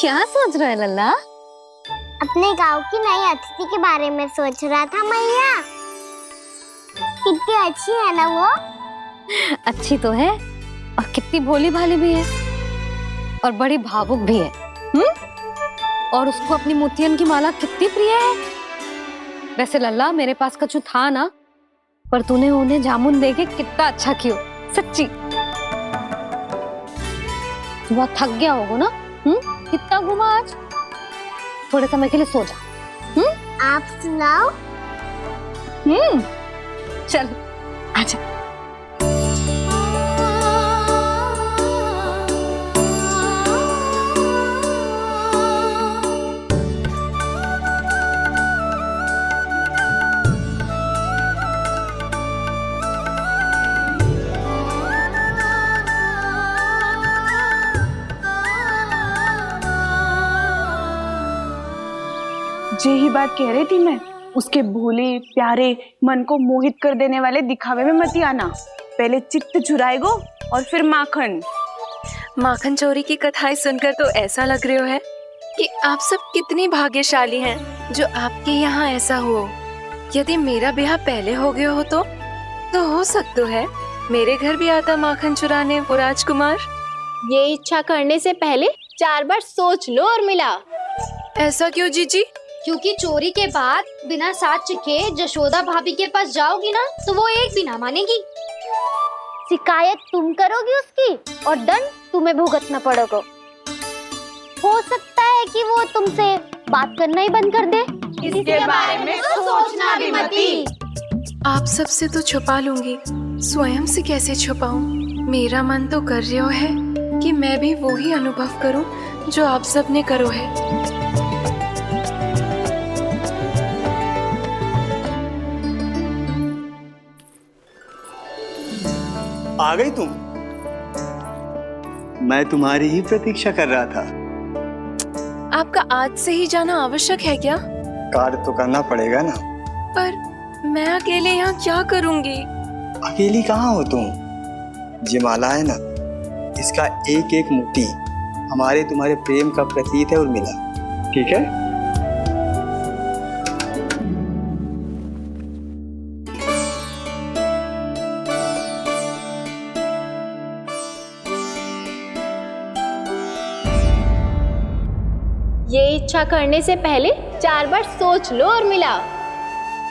क्या सोच रहा है लल्ला? अपने गांव की नई अतिथि के बारे में सोच रहा था मैया। कितनी अच्छी है ना वो। अच्छी तो है और कितनी भोली भाली भी है और बड़ी भावुक भी है। और उसको अपनी मोतियन की माला कितनी प्रिय है। वैसे लल्ला मेरे पास कछु था ना, पर तूने उन्हें जामुन देके कितना अच्छा किया, सच्ची। तू बहुत थक गया होगा ना? कितना घुमा आज। थोड़े समय के लिए सो जा। आप सुनाओ। चल आजा। यही बात कह रही थी मैं। उसके भोले प्यारे मन को मोहित कर देने वाले दिखावे में मत आना। पहले चित्त चुराएगो और फिर माखन। माखन चोरी की कथाएं सुनकर तो ऐसा लग रहा है कि आप सब कितनी भाग्यशाली हैं जो आपके यहाँ ऐसा हो। यदि मेरा ब्याह पहले हो गया हो तो हो सकता है मेरे घर भी आता माखन चुराने वो राजकुमार। ये इच्छा करने से पहले 4 बार सोच लो और मिला। ऐसा क्यों जीजी? क्योंकि चोरी के बाद बिना साथ के जशोदा भाभी के पास जाओगी ना तो वो एक भी ना मानेगी। शिकायत तुम करोगी उसकी और दंड तुम्हें भुगतना पड़ेगा। हो सकता है कि वो तुमसे बात करना ही बंद कर दे। इसके बारे में तो सोचना भी मती। आप सबसे तो छुपा लूंगी, स्वयं से कैसे छुपाऊं? मेरा मन तो कर रहा है कि मैं भी वो ही अनुभव करूं जो आप सब ने करो है। आ गई तुम? मैं तुम्हारी ही प्रतीक्षा कर रहा था। आपका आज से ही जाना आवश्यक है क्या? कार्य तो करना पड़ेगा ना। पर मैं अकेले यहाँ क्या करूँगी? अकेली कहाँ हो तुम? ये माला है ना, इसका एक एक मोती हमारे तुम्हारे प्रेम का प्रतीक है उर्मिला। ठीक है? ये इच्छा करने से पहले 4 बार सोच लो और मिला।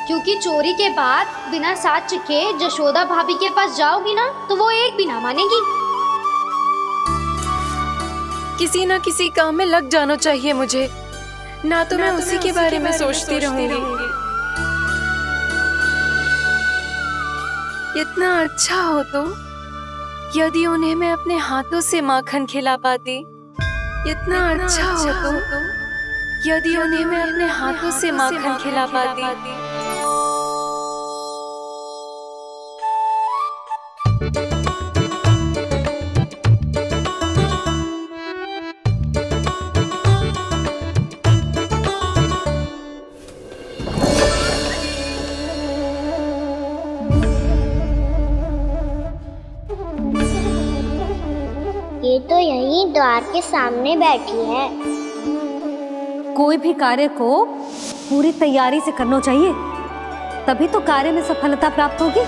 क्योंकि चोरी के बाद बिना साथ के जशोदा भाभी के पास जाओगी ना तो वो एक भी ना मानेगी। किसी न किसी काम में लग जाना चाहिए मुझे, ना तो मैं उसी के बारे में सोचती रहूंगी। इतना अच्छा हो तो यदि उन्हें मैं अपने हाथों से माखन खिला पाती। इतना अच्छा हो तो यदि उन्हें मैं अपने हाथों से माखन खिला पाती। ये तो यहीं द्वार के सामने बैठी है। कोई भी कार्य को पूरी तैयारी से करना चाहिए, तभी तो कार्य में सफलता प्राप्त होगी।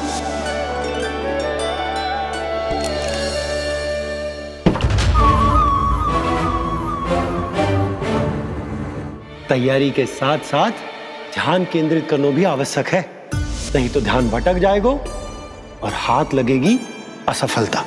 तैयारी के साथ साथ ध्यान केंद्रित करना भी आवश्यक है, नहीं तो ध्यान भटक जाएगा और हाथ लगेगी असफलता।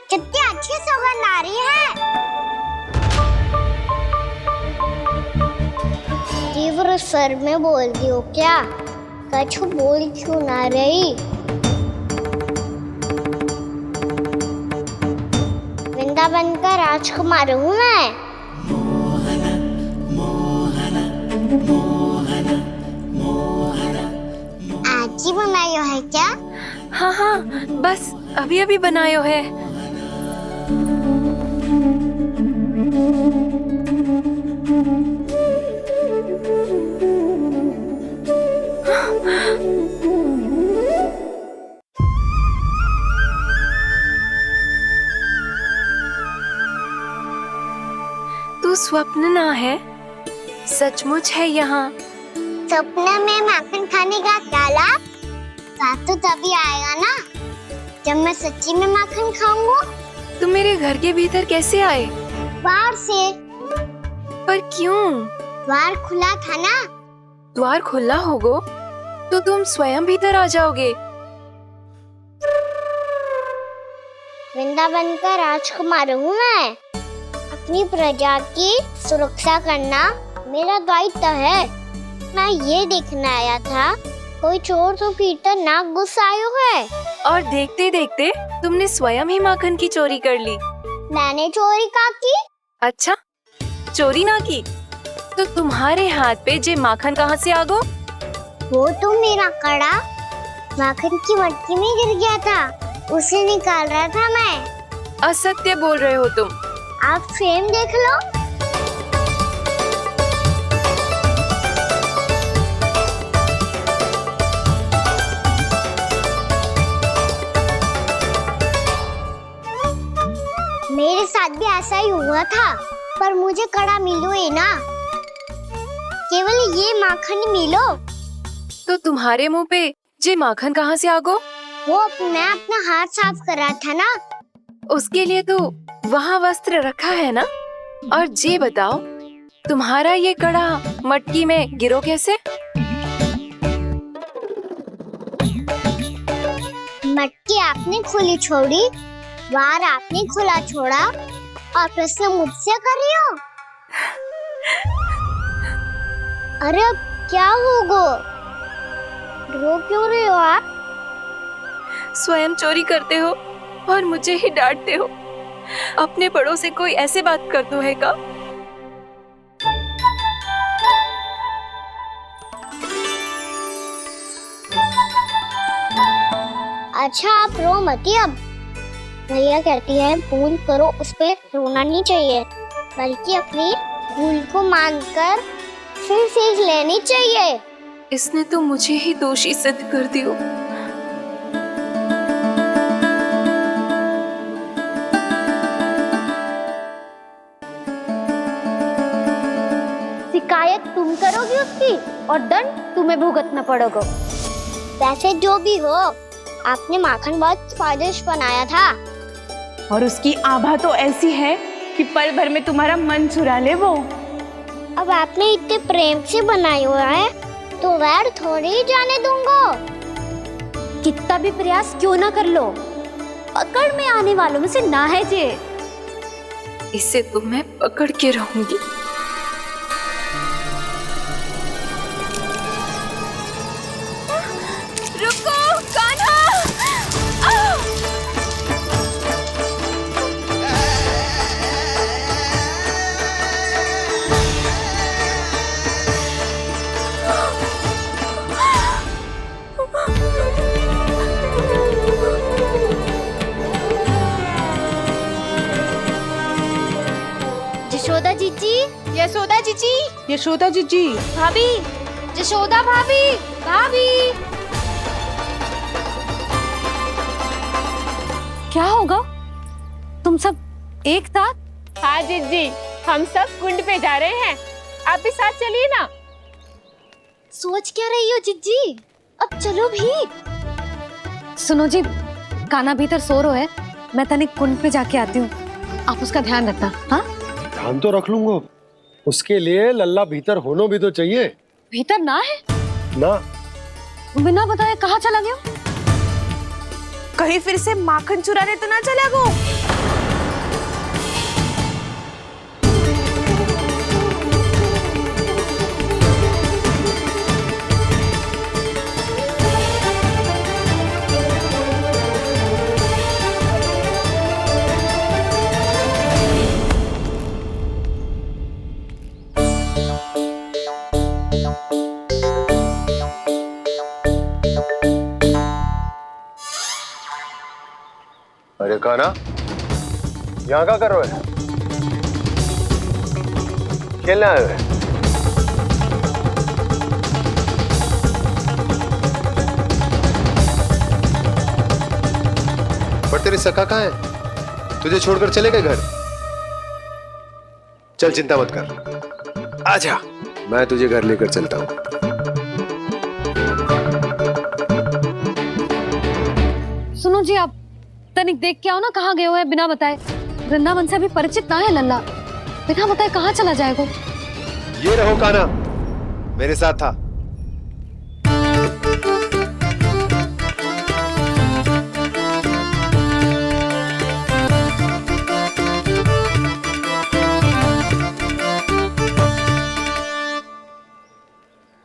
कितनी अच्छी सौगंध आ रही है। तीव्र स्वर में बोल दियो क्या? कछु बोल क्यों ना रही? वृंदावन का राजकुमार हूँ मैं। आज ही बनायो है क्या? हाँ हाँ, बस अभी अभी बनायो है। स्वप्न ना है, सचमुच है यहाँ। सपने में माखन खाने का क्या लाभ? स्वाद तो तभी आएगा ना जब मैं सच्ची में माखन खाऊंगा। तुम मेरे घर के भीतर कैसे आए? बाहर से। पर क्यों? द्वार खुला था ना। द्वार खुला होगा तो तुम स्वयं भीतर आ जाओगे। वृंदावन का राजकुमार हूँ मैं। अपनी प्रजा की सुरक्षा करना मेरा दायित्व है। मैं ये देखने आया था कोई चोर तो भीतर ना घुस आयो है। और देखते देखते तुमने स्वयं ही माखन की चोरी कर ली। मैंने चोरी का की? अच्छा, चोरी ना की तो तुम्हारे हाथ पे जे माखन कहाँ से आ गो? वो तो मेरा कड़ा माखन की मटकी में गिर गया था, उसे निकाल रहा था मैं। असत्य बोल रहे हो तुम। आप फ्रेम देख लो। मेरे साथ भी ऐसा ही हुआ था, पर मुझे कड़ा मिलो ही ना, केवल ये माखन मिलो। तो तुम्हारे मुंह पे जे माखन कहाँ से आ गो? वो मैं अपना हाथ साफ कर रहा था ना। उसके लिए तो वहाँ वस्त्र रखा है ना। और जे बताओ, तुम्हारा ये कड़ा मटकी में गिरो कैसे? मटकी आपने खुली छोड़ी, द्वार आपने खुला छोड़ा, और प्रश्न मुझसे कर रही हो? अरे अब क्या होगा? रो क्यों रहे हो आप? स्वयं चोरी करते हो और मुझे ही डांटते हो। अपने बड़ों से कोई ऐसे बात कर दो है का? अच्छा आप रो मती। अब भैया कहती है भूल करो, उस पे रोना नहीं चाहिए, बल्कि अपनी भूल को मानकर फिर सीख लेनी चाहिए। इसने तो मुझे ही दोषी सिद्ध कर दियो। शिकायत तुम करोगी उसकी और दंड तुम्हें भुगतना पड़ेगा। वैसे जो भी हो, आपने माखन बहुत स्वादिष्ट बनाया था। और उसकी आभा तो ऐसी है कि पल भर में तुम्हारा मन चुरा ले वो। अब आपने इतने प्रेम से बनाई हुआ है तो वैर थोड़ी ही जाने दूंगा। कितना भी प्रयास क्यों ना कर लो, पकड़ में आने वालों में से ना है जे। इसे तो मैं पकड़ के रहूंगी। रुको कान्हा! यशोदा जीजी, यशोदा जीजी, यशोदा जीजी, भाभी, यशोदा भाभी, भाभी। क्या होगा? तुम सब एक साथ? हाँ जीजी, हम सब कुंड पे जा रहे हैं, आप भी साथ चलिए ना। सोच क्या रही हो जीजी? अब चलो भी। सुनो जी, कान्हा भीतर सो रो है, मैं तनिक कुंड पे जाके आती हूँ, आप उसका ध्यान रखना। हाँ, ध्यान तो रख लूंगा, उसके लिए लल्ला भीतर होना भी तो चाहिए। भीतर ना है? ना, बिना बताए कहाँ चला गया? कहीं फिर से माखन चुराने तो ना चला वो। अरे कान्हा, यहाँ क्या कर रहे हो? खेलने आए हुए? पर तेरे सखा कहाँ है? तुझे छोड़कर चले गए घर? चल चिंता मत कर, आजा, मैं तुझे घर लेकर चलता हूँ। सुनो जी, आप तनिक देख के आओ ना कहाँ गए हुए हैं बिना बताए। वृंदावन से अभी परिचित ना है लल्ला, बिना बताए कहाँ चला जाएगा। ये रहो कान्हा, मेरे साथ था।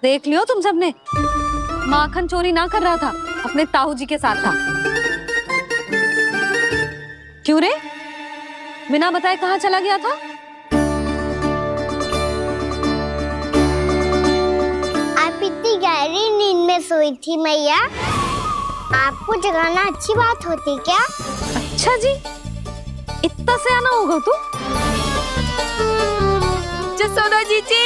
देख लियो तुम सबने, माखन चोरी ना कर रहा था, अपने ताऊ जी के साथ था। क्यों रे, बिना बताए कहाँ चला गया था? आप इतनी गहरी नींद में सोई थी मैया, आपको जगाना अच्छी बात होती क्या? अच्छा जी, इतना सयाना होगा तू। जसोदा जीजी,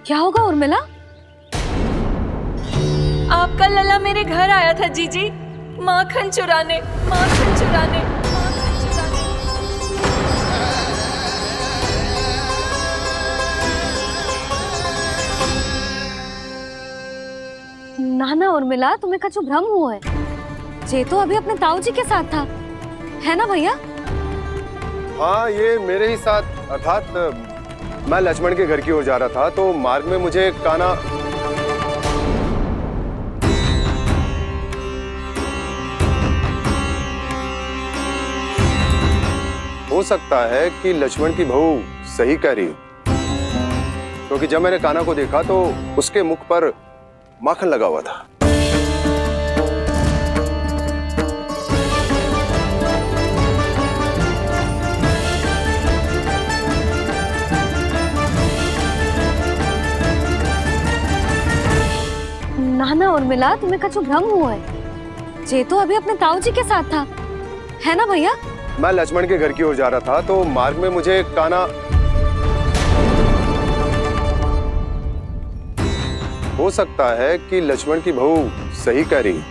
क्या होगा उर्मिला? आपका लल्ला मेरे घर आया था जीजी, माखन चुराने, माखन चुराने, माखन चुराने। ना उर्मिला, तुम्हें कछु भ्रम हुआ है। जे तो अभी अपने ताऊ जी के साथ था, है ना भैया? हाँ, ये मेरे ही साथ, अर्थात मैं लक्ष्मण के घर की ओर जा रहा था, तो मार्ग में मुझे कान्हा हो सकता है कि लक्ष्मण की बहू सही कह रही, क्योंकि जब मैंने कान्हा को देखा तो उसके मुख पर माखन लगा हुआ था। ना उर्मिला, तुम्हें कछु भ्रम हुआ है। जे तो अभी अपने ताऊ जी के साथ था, है ना भैया? मैं लक्ष्मण के घर की ओर जा रहा था, तो मार्ग में मुझे कान्हा हो सकता है कि लक्ष्मण की बहू सही कह रही,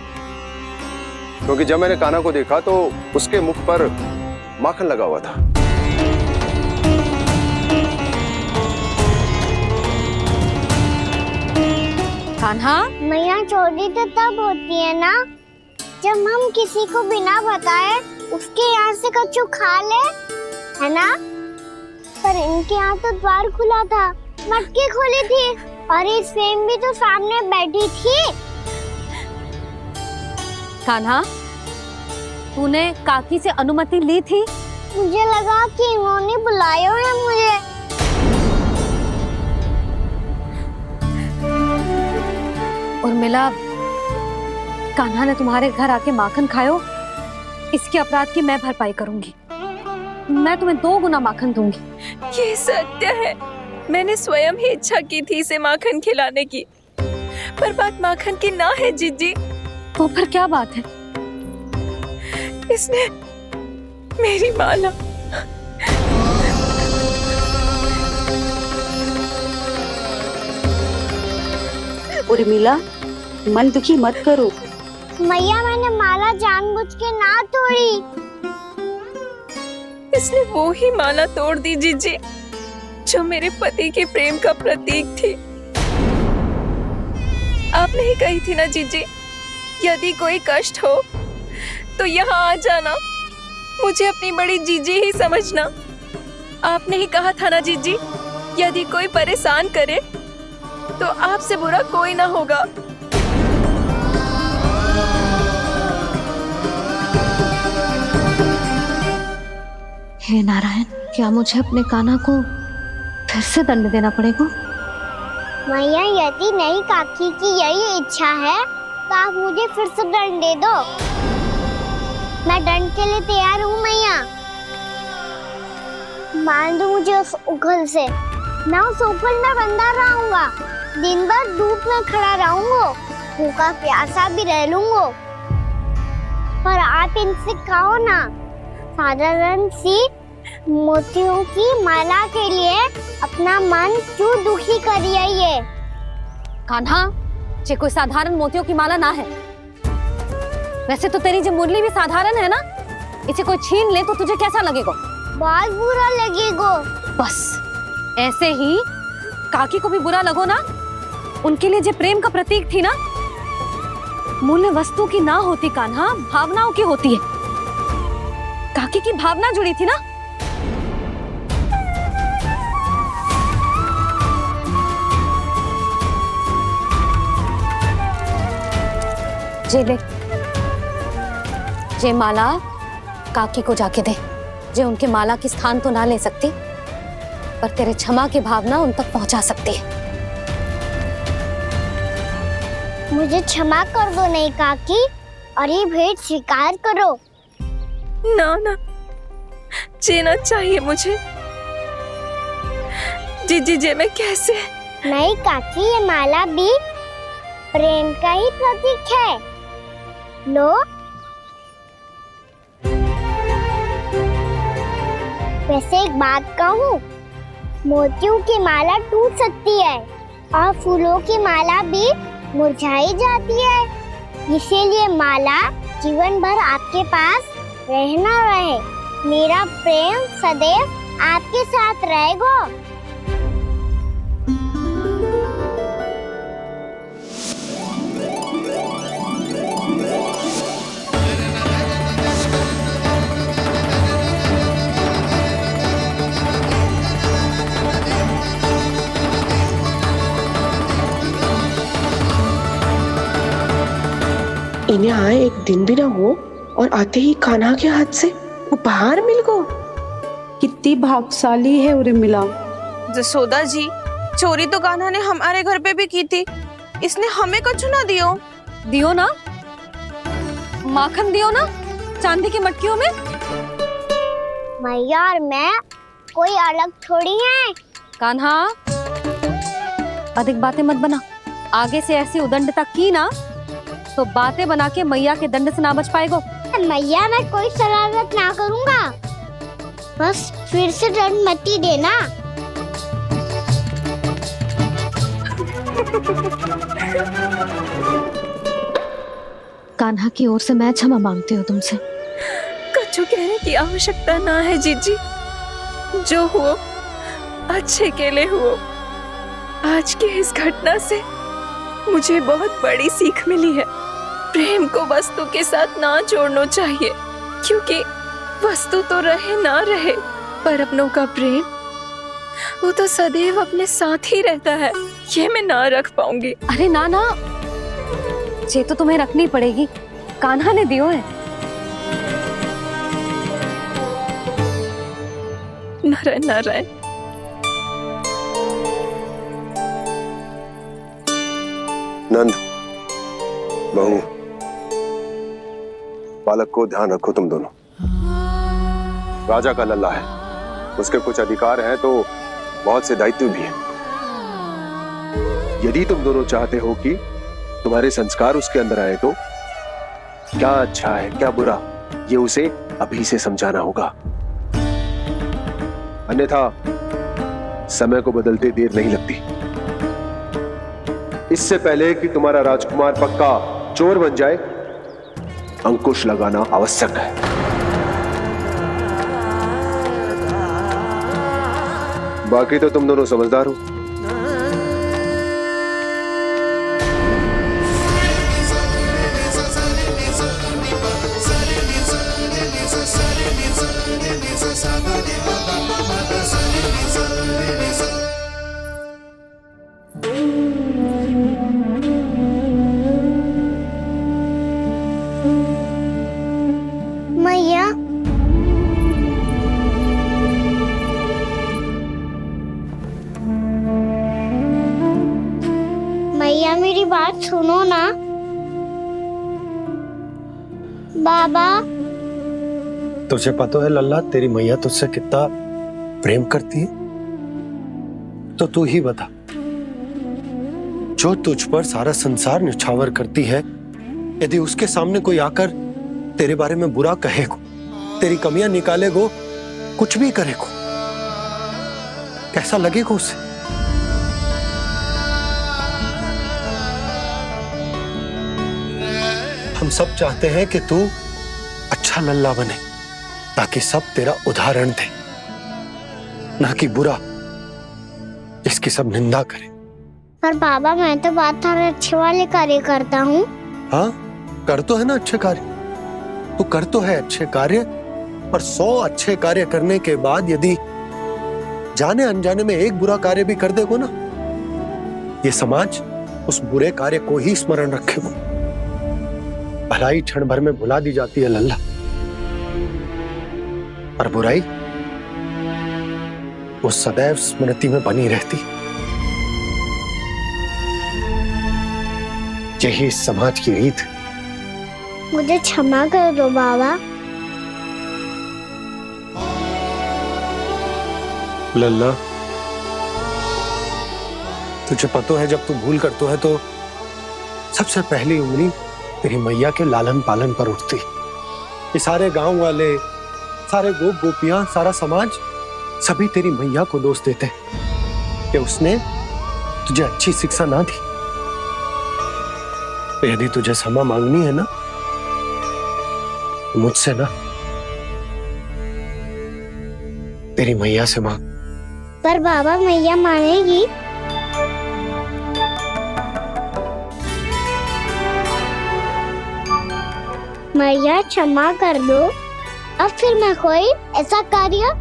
क्योंकि जब मैंने कान्हा को देखा तो उसके मुख पर माखन लगा हुआ था। कान्हा, मैया चोरी तो तब होती है ना जब हम किसी को बिना बताए उसके यहाँ से कछु खा ले, है ना? पर इनके यहाँ तो द्वार खुला था, मटकी खुली थी और इस फेम भी तो सामने बैठी थी। कान्हा, तूने काकी से अनुमति ली थी? मुझे लगा कि इन्होंने बुलाया है मुझे। उर्मिला, कान्हा ने तुम्हारे घर आके माखन खायो, इसके अपराध की मैं भरपाई करूंगी। मैं तुम्हें 2 गुना माखन दूंगी। ये सत्य है, मैंने स्वयं ही इच्छा की थी इसे माखन खिलाने की, पर बात माखन की ना है जीजी। तो फिर क्या बात है? इसने मेरी माला उर्मिला, मन दुखी मत करो। मैया, मैंने माला जानबूझ के ना तोड़ी। इसने वो ही माला तोड़ दी जीजी, जो मेरे पति के प्रेम का प्रतीक थी। आपने ही कही थी ना जीजी, यदि कोई कष्ट हो तो यहाँ आ जाना, मुझे अपनी बड़ी जीजी ही समझना। आपने ही कहा था ना जीजी, यदि कोई परेशान करे तो आपसे बुरा कोई ना होगा। हे नारायण, क्या मुझे अपने कान्हा को फिर से दंड देना पड़ेगा? मैया, यदि नहीं काकी की यही इच्छा है तो आप मुझे फिर से दंड दे दो। मैं दंड के लिए तैयार हूँ मैया। मान दो मुझे उस उखल से, मैं उस उखल में बंधा रहूंगा, दिन भर धूप में खड़ा रहूंगा भूखा प्यासा भी रह लूंगा, पर आप इनसे कहो ना, साधारण सी मोतियों की माला के लिए अपना मन क्यों दुखी करिए ये? कान्हा, ये कोई साधारण मोतियों की माला ना है। वैसे तो तेरी जो मुरली भी साधारण है ना, इसे कोई छीन ले तो तुझे कैसा लगेगा? बहुत बुरा लगेगा। बस ऐसे ही काकी को भी बुरा लगो ना। उनके लिए जो प्रेम का प्रतीक थी ना, मूल्य वस्तु की ना होती कान्हा, भावनाओं की होती है। काकी की भावना जुड़ी थी ना। जे ले, जे माला काकी को जाके दे। जे उनके माला की स्थान तो ना ले सकती, पर तेरे क्षमा की भावना उन तक पहुंचा सकती है। मुझे क्षमा कर दो नहीं काकी, और ये भेंट स्वीकार करो। ना ना, जीना चाहिए मुझे। जी जे मैं कैसे? नहीं काकी, ये माला भी प्रेम का ही प्रतीक है। लो। वैसे एक बात कहूँ, मोतियों की माला टूट सकती है और फूलों की माला भी मुरझाई जाती है। इसीलिए माला जीवन भर आपके पास रहना रहे। मेरा प्रेम सदैव आपके साथ रहेगा। इन्हें आए एक दिन भी ना हो और आते ही कान्हा के हाथ से उपहार मिल गो। कितनी भाग्यशाली है उर्मिला। जसोदा जी, चोरी तो कान्हा ने हमारे घर पे भी की थी, इसने हमें कछु ना दियो। दियो ना, माखन दियो ना, चांदी की मटकियों में। मैया और मैं कोई अलग थोड़ी हैं। कान्हा, अधिक बातें मत बना। आगे से ऐसी उदंडता की ना तो बातें बना के मैया के दंड से ना बच पाएगो। मैया, मैं कोई शरारत ना करूंगा, बस फिर से दंड मत ही देना। कान्हा की ओर से मैं क्षमा मांगती हूँ तुमसे। कछु कहने की आवश्यकता ना है जीजी। जो हुआ अच्छे के लिए हुआ। आज की इस घटना से मुझे बहुत बड़ी सीख मिली है। प्रेम को वस्तु के साथ ना जोड़ना चाहिए, क्योंकि वस्तु तो रहे ना रहे, पर अपनों का प्रेम वो तो सदैव अपने साथ ही रहता है। ये मैं ना रख पाऊंगी। अरे ना ना, ये तो तुम्हें रखनी पड़ेगी। कान्हा ने दियो है। नारायण नारायण। नंद, बहू, बालक को ध्यान रखो तुम दोनों। राजा का लल्ला है, उसके कुछ अधिकार हैं तो बहुत से दायित्व भी हैं। यदि तुम दोनों चाहते हो कि तुम्हारे संस्कार उसके अंदर आए तो क्या अच्छा है क्या बुरा, ये उसे अभी से समझाना होगा। अन्यथा समय को बदलते देर नहीं लगती। इससे पहले कि तुम्हारा राजकुमार पक्का चोर बन जाए, अंकुश लगाना आवश्यक है। बाकी तो तुम दोनों समझदार हो। मैया, मैया मेरी बात सुनो ना। बाबा, तुझे पता है लल्ला, तेरी मैया तुझसे कितना प्रेम करती है? तो तू ही बता, जो तुझ पर सारा संसार निछावर करती है, यदि उसके सामने कोई आकर तेरे बारे में बुरा कहेगो, तेरी कमियां निकालेगो, कुछ भी करेगो, कैसा लगेगा उसे? हम सब चाहते हैं कि तू अच्छा लल्ला बने, ताकि सब तेरा उदाहरण दे, ना कि बुरा जिसकी सब निंदा करे। पर बाबा मैं तो बात थारे अच्छे वाले कार्य करता हूँ। हाँ, कर तो है ना अच्छे कार्य, तू कर तो है अच्छे कार्य, पर 100 अच्छे कार्य करने के बाद यदि जाने अनजाने में एक बुरा कार्य भी कर देगो ना, ये समाज उस बुरे कार्य को ही स्मरण रखेगो। भलाई क्षण भर में भुला दी जाती है लल्ला, और बुराई वो सदैव स्मृति में बनी रहती। यही इस समाज की रीत है। मुझे क्षमा कर दो बाबा। लल्ला, तुझे पता है जब तू भूल करतो है तो सबसे पहली उंगली तेरी मैया के लालन पालन पर उठती। ये सारे गांव वाले, सारे गोप गोपियां, सारा समाज सभी तेरी मैया को दोष देते कि उसने तुझे अच्छी शिक्षा ना दी। तो यदि तुझे क्षमा मांगनी है ना, तो मुझसे ना, तेरी मैया से मांग। पर बाबा मैया मानेगी? मैया क्षमा कर दो, अब फिर मैं कोई ऐसा कार्य।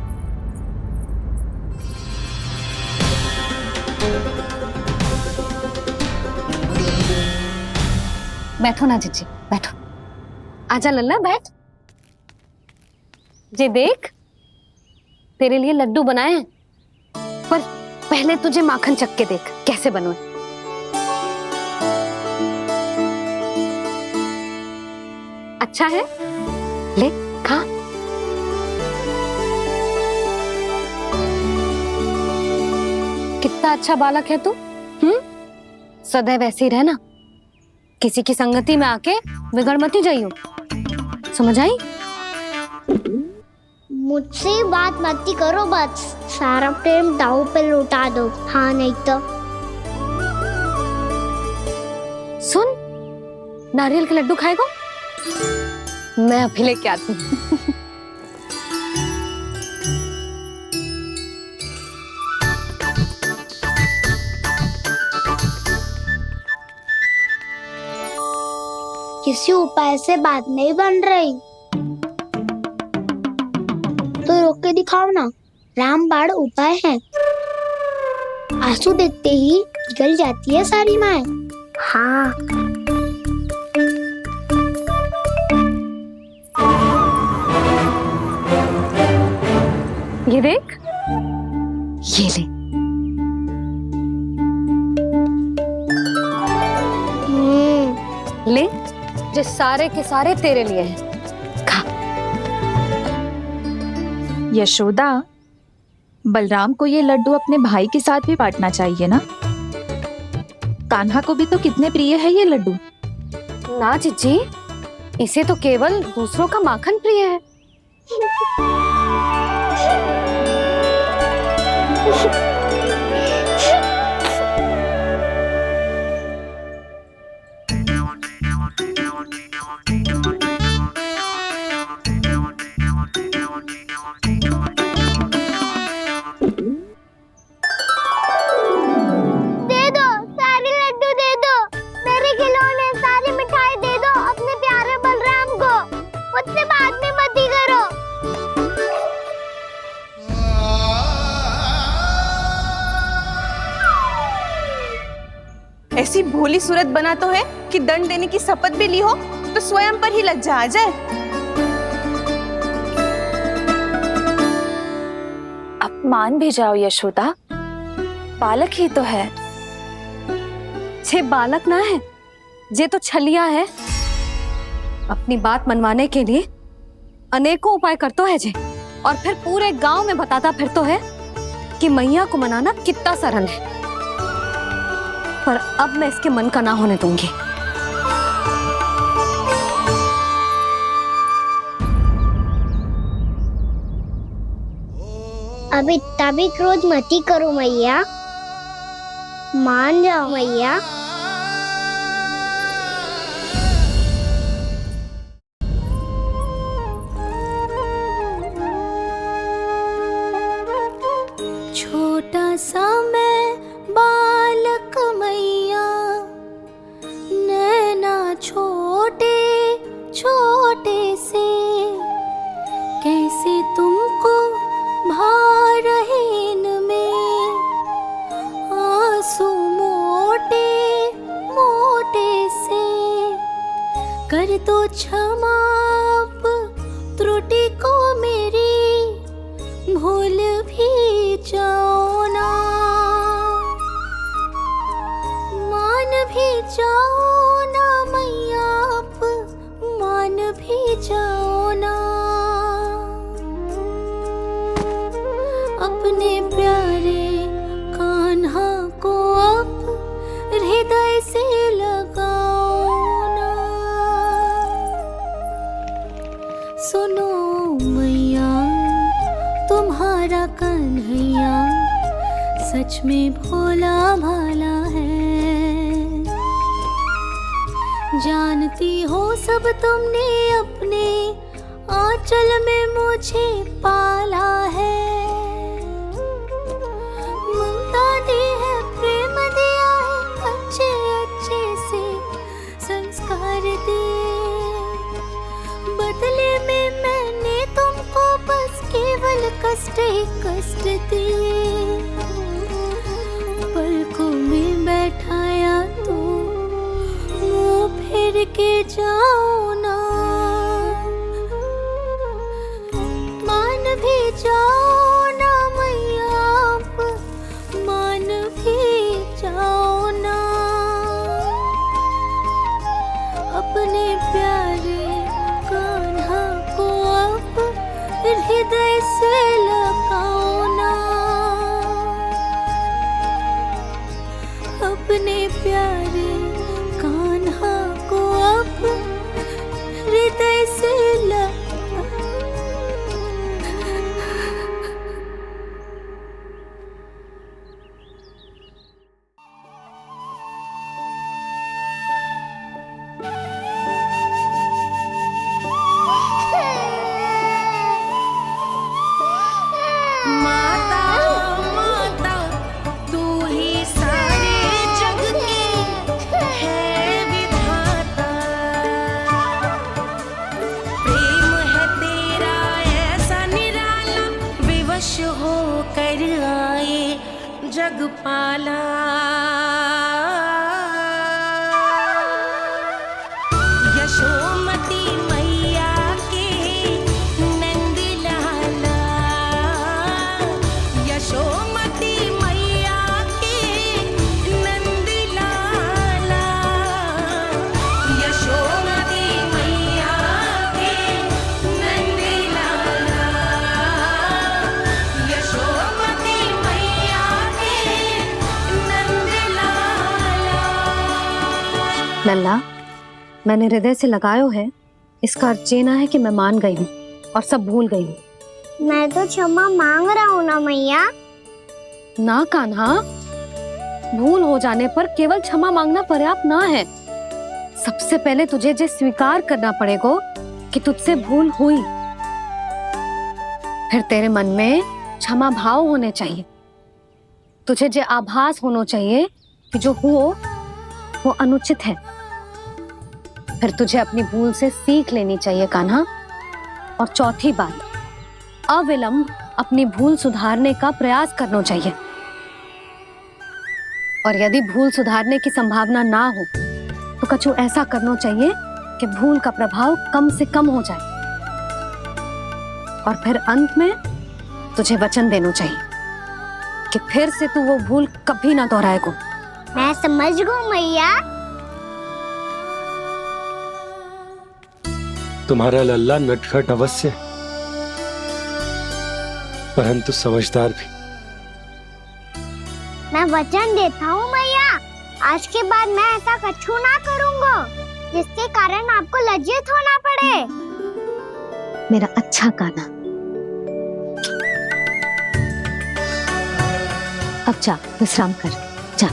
बैठो ना जीजी, बैठो। आजा लल्ला, बैठ। जे देख, तेरे लिए लड्डू बनाए हैं, पर पहले तुझे माखन चख के देख कैसे बने। अच्छा है, ले खा। कितना अच्छा बालक है तू। सदैव ऐसे ही रहना, किसी की संगति में आके बिगड़ मत ही जाइयो, समझ आई? मुझसे बात मत ही करो, बस सारा प्रेम दाव पे लुटा दो। हाँ नहीं तो सुन, नारियल के लड्डू खाएगा? मैं अभी लेके आती हूँ। किसी उपाय से बात नहीं बन रही तो रोक के दिखाओ ना। रामबाण उपाय है, आंसू देखते ही निकल जाती है सारी माए। हाँ ये देख, ये ले। ले, जो सारे के सारे तेरे लिए हैं, खा। यशोदा, बलराम को ये लड्डू अपने भाई के साथ भी बांटना चाहिए ना। कान्हा को भी तो कितने प्रिय है ये लड्डू। ना जीजी, इसे तो केवल दूसरों का माखन प्रिय है। ऐसी भोली सूरत बना तो है कि दंड देने की शपथ भी ली हो तो स्वयं पर ही लज्जा आ जाए। अपमान भी जाओ यशोदा, बालक ही तो है। छे बालक ना है, जे तो छलिया है। अपनी बात मनवाने के लिए अनेकों उपाय करतो है जे, और फिर पूरे गांव में बताता फिरतो है कि मैया को मनाना कितना सरल है। पर अब मैं इसके मन का ना होने दूंगी। अब इतना भी क्रोध मत ही करो मैया, मान जाओ मैया। छोटा सा मैं बालक मैया, नैना छोटे छोटे से, कैसे तुमको भा रहे इनमें आंसू मोटे मोटे से। कर दो क्षमा अब त्रुटि को मेरी, भूल भी जाओ ना, मान भी जाओ ना मैया, अब मान भी जाओ ना। अपने प्यारे कान्हा को अब हृदय से लगाओ ना। सुनो मैया, तुम्हारा कन्हैया सच में भोला भाला है। जानती हो सब तुमने अपने आंचल में मुझे पाला है। ममता दी है, प्रेम दिया है, अच्छे अच्छे से संस्कार दिए। बदले में मैंने तुमको बस केवल कष्ट ही कष्ट दिए। पलकों में बैठाया तो मुंह फेर के जाओ ना, मान भी जाओ ना मैया, मान भी जाओ ना। अपने प्यारे कान्हा को अब हृदय से लगाओ ना। अपने प्यारे कान्हा को अब हृदय से जगपाला। यशोमती मैया के नंद लाला, यशोमती मैया के नंद लाला, यशोमती मैया के नंद लाला, यशोमती मैया के नंद लाला। लल्ला, मैंने हृदय से लगायो है, इसका अर्थ ये ना है कि मैं मान गई हूँ और सब भूल गई हूँ। मैं तो क्षमा मांग रहा हूँ ना मैया। ना कान्हा, भूल हो जाने पर केवल क्षमा मांगना पर्याप्त ना है। सबसे पहले तुझे ये स्वीकार करना पड़ेगा कि तुझसे भूल हुई। फिर तेरे मन में क्षमा भाव होने चाहिए। तुझे ये आभास होना चाहिए कि जो हुआ वो अनुचित है। फिर तुझे अपनी भूल से सीख लेनी चाहिए कान्हा। और चौथी बात, अविलंब अपनी भूल सुधारने का प्रयास करना चाहिए। और यदि भूल सुधारने की संभावना ना हो तो कछु ऐसा करना चाहिए कि भूल का प्रभाव कम से कम हो जाए। और फिर अंत में तुझे वचन देना चाहिए कि फिर से तू वो भूल कभी ना दोहराएगा। मैं समझ गई मैया। तुम्हारा लल्ला नटखट अवश्य, परंतु समझदार भी। मैं वचन देता हूँ मैया। आज के बाद मैं ऐसा कछु ना करूँगा जिसके कारण आपको लज्जित होना पड़े। मेरा अच्छा कान्हा, अब जा विश्राम कर, जा।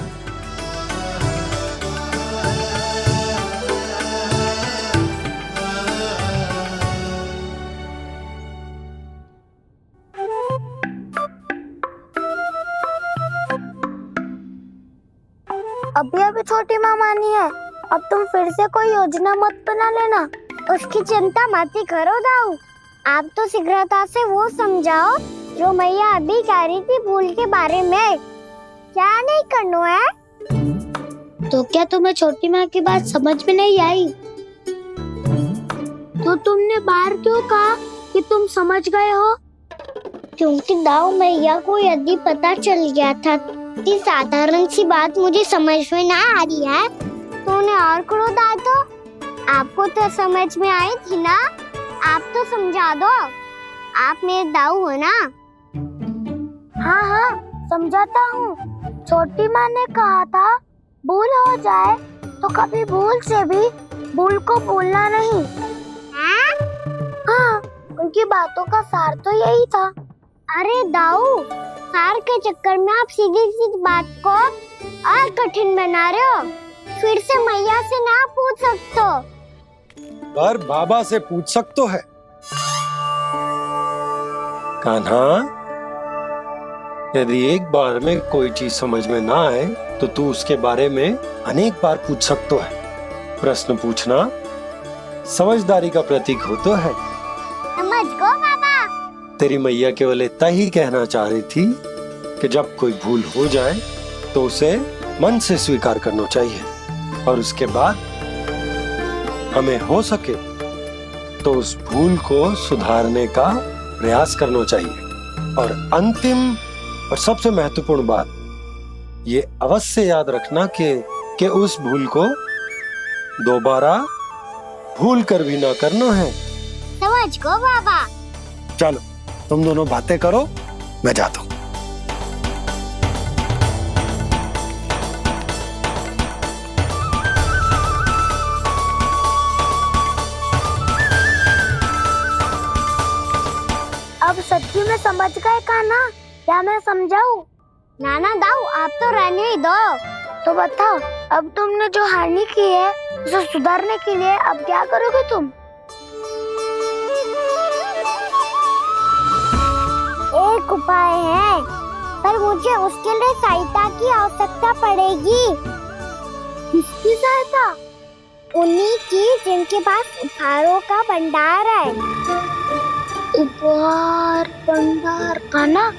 अभी अभी छोटी माँ मानी है, अब तुम फिर से कोई योजना मत बना लेना। उसकी चिंता मत ही करो दाऊ, आप तो शीघ्रता से वो समझाओ जो मैया अभी कह रही थी भूल के बारे में। क्या नहीं करना है? तो क्या तुम्हें छोटी माँ की बात समझ में नहीं आई? तो तुमने बाहर क्यों कहा कि तुम समझ गए हो? क्योंकि दाऊ मैया को यदि पता चल गया था कि साधारण सी बात मुझे समझ में ना आ रही है तो उन्हें और क्रोध आया तो आपको तो समझ में आई थी ना, आप तो समझा दो, आप मेरे दाऊ हो ना। हाँ हाँ समझाता हूँ। छोटी माँ ने कहा था भूल हो जाए तो कभी भूल से भी भूल को भूलना नहीं। हाँ उनकी बातों का सार तो यही था। अरे दाऊ, सार के चक्कर में आप सीधी सीधी बात को और कठिन बना रहे हो। फिर से मैया से ना पूछ सकते हो, पर बाबा से पूछ सकते है। कान्हा, यदि एक बार में कोई चीज समझ में ना आए तो तू उसके बारे में अनेक बार पूछ सकते है। प्रश्न पूछना समझदारी का प्रतीक होता है। समझ गो बाबा। तेरी मैया केवल इतना ही कहना चाह रही थी कि जब कोई भूल हो जाए तो उसे मन से स्वीकार करना चाहिए और उसके बाद हमें हो सके तो उस भूल को सुधारने का प्रयास करना चाहिए। और अंतिम और सबसे महत्वपूर्ण बात ये अवश्य याद रखना कि उस भूल को दोबारा भूल कर भी ना करना है। समझ गो बाबा। चलो तुम दोनों बातें करो, मैं जाता हूँ। अब सच्ची में समझ गए कान्हा? क्या मैं समझाऊं? नाना दाऊ, आप तो रहने ही दो। तो बताओ, अब तुमने जो हानि की है उसे सुधारने के लिए अब क्या करोगे तुम? एक उपाय है, पर मुझे उसके लिए सहायता की आवश्यकता पड़ेगी। किसकी सहायता? उन्हीं की जिनके पास उपहारों का भंडार है। उपहार भंडार कान्हा?